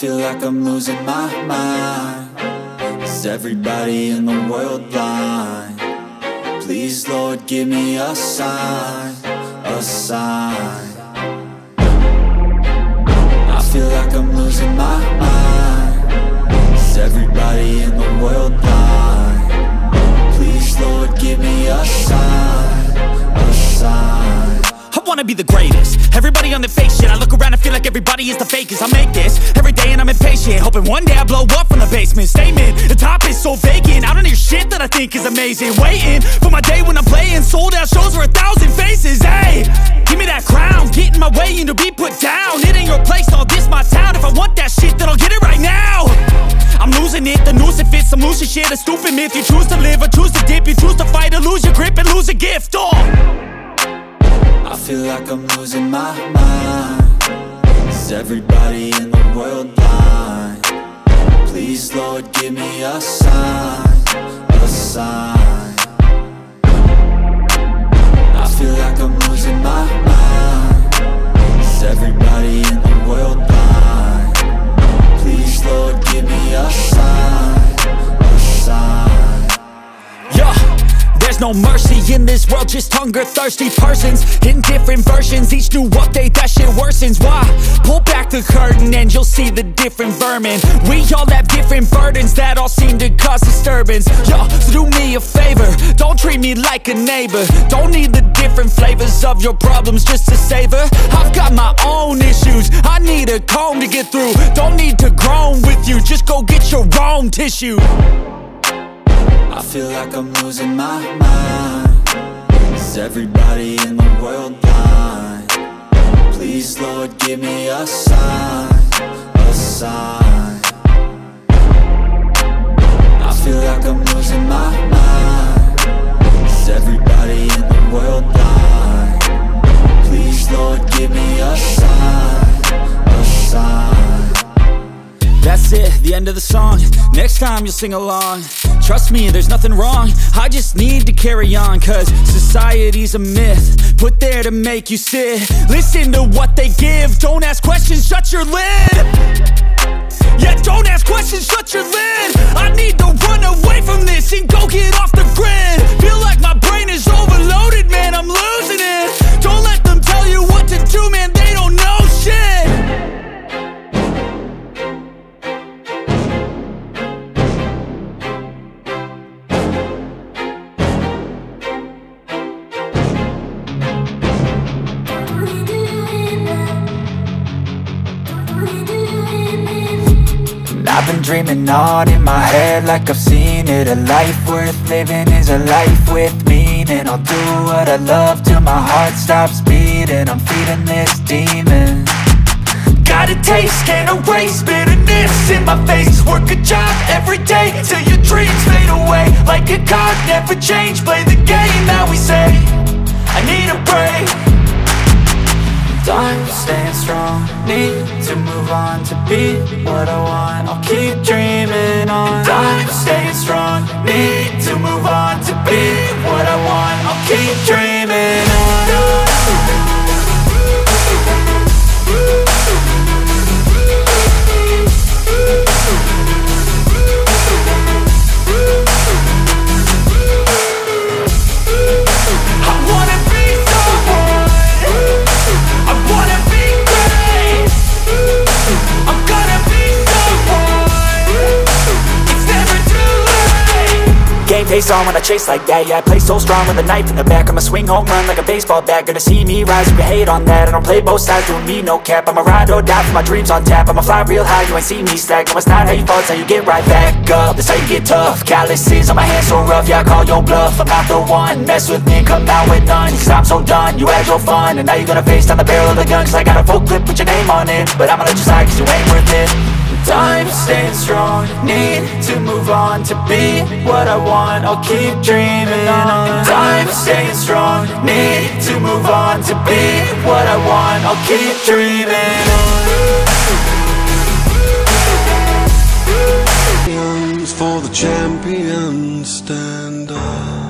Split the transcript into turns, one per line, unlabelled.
feel like I'm losing my mind. Is everybody in the world blind? Please Lord give me a sign, a sign. I feel like I'm losing my mind. Is everybody in the world blind? Please Lord give me a sign, a sign.
I wanna be the greatest. Everybody on the fake shit. I look around and feel like everybody is the fakest. I make this every day and I'm impatient, hoping one day I blow up from the basement. Statement, the top is so vacant. I don't hear shit that I think is amazing. Waiting for my day when I'm playing sold out shows for 1,000 faces. Hey, give me that crown, get in my way and to be put down. It ain't your place, no, this my town. If I want that shit, then I'll get it right now. I'm losing it, the noose it fits, I'm losing shit. A stupid myth, you choose to live or choose to dip. You choose to fight or lose your grip and lose a gift.
I feel like I'm losing my mind. Is everybody in the world blind? Please Lord give me a sign, a sign. I feel like I'm losing my mind. Is everybody in the world blind? Please Lord give me a sign, a sign.
Yeah. There's no mercy in this world, just hunger-thirsty persons in different versions. Each new update, that shit worsens. Why? Pull back the curtain and you'll see the different vermin. We all have different burdens that all seem to cause disturbance. Yo, so do me a favor, don't treat me like a neighbor. Don't need the different flavors of your problems just to savor. I've got my own issues, I need a comb to get through. Don't need to groan with you, just go get your own tissue.
I feel like I'm losing my mind. Is everybody in the world blind? Please Lord give me a sign, a sign. I feel like I'm losing my mind. Is everybody in the world blind? Please Lord give me a sign, a sign.
That's it, the end of the song. Next time you'll sing along. Trust me, there's nothing wrong, I just need to carry on. Cause society's a myth, put there to make you sit. Listen to what they give, don't ask questions, shut your lid. Yeah, don't ask questions, shut your lid. I need to run away from this and go get off the grid. Feel like my brain is overloaded, man, I'm losing it. Don't let them tell you what to do, man, they don't know shit.
I've been dreaming on in my head like I've seen it. A life worth living is a life with meaning. I'll do what I love till my heart stops beating. I'm feeding this demon. Got a taste, can't erase bitterness in my face. Work a job every day till your dreams fade away. Like a card, never change, play the game that we say. I need a break. I'm staying strong, need to move on to be what I want. I'll keep dreaming on. I'm staying strong, need to move on to be what I want. I'll keep dreaming on.
Face on when I chase like that, yeah, I play so strong with a knife in the back. I'ma swing home run like a baseball bat. Gonna see me rise if you hate on that. I don't play both sides, doing me no cap. I'ma ride or die for my dreams on tap. I'ma fly real high, you ain't see me slack. No, it's not how you fall, it's how you get right back up. That's how you get tough. Calluses on my hands so rough, yeah, I call your bluff. I'm not the one, mess with me and come out with none. Cause I'm so done, you had your fun. And now you're gonna face down the barrel of the gun. Cause I got a full clip with your name on it. But I'ma let you slide cause you ain't worth it.
I'm staying strong, need to move on to be what I want. I'll keep dreaming on. I'm staying strong, need to move on to be what I want. I'll keep dreaming on.
For the champions, stand up.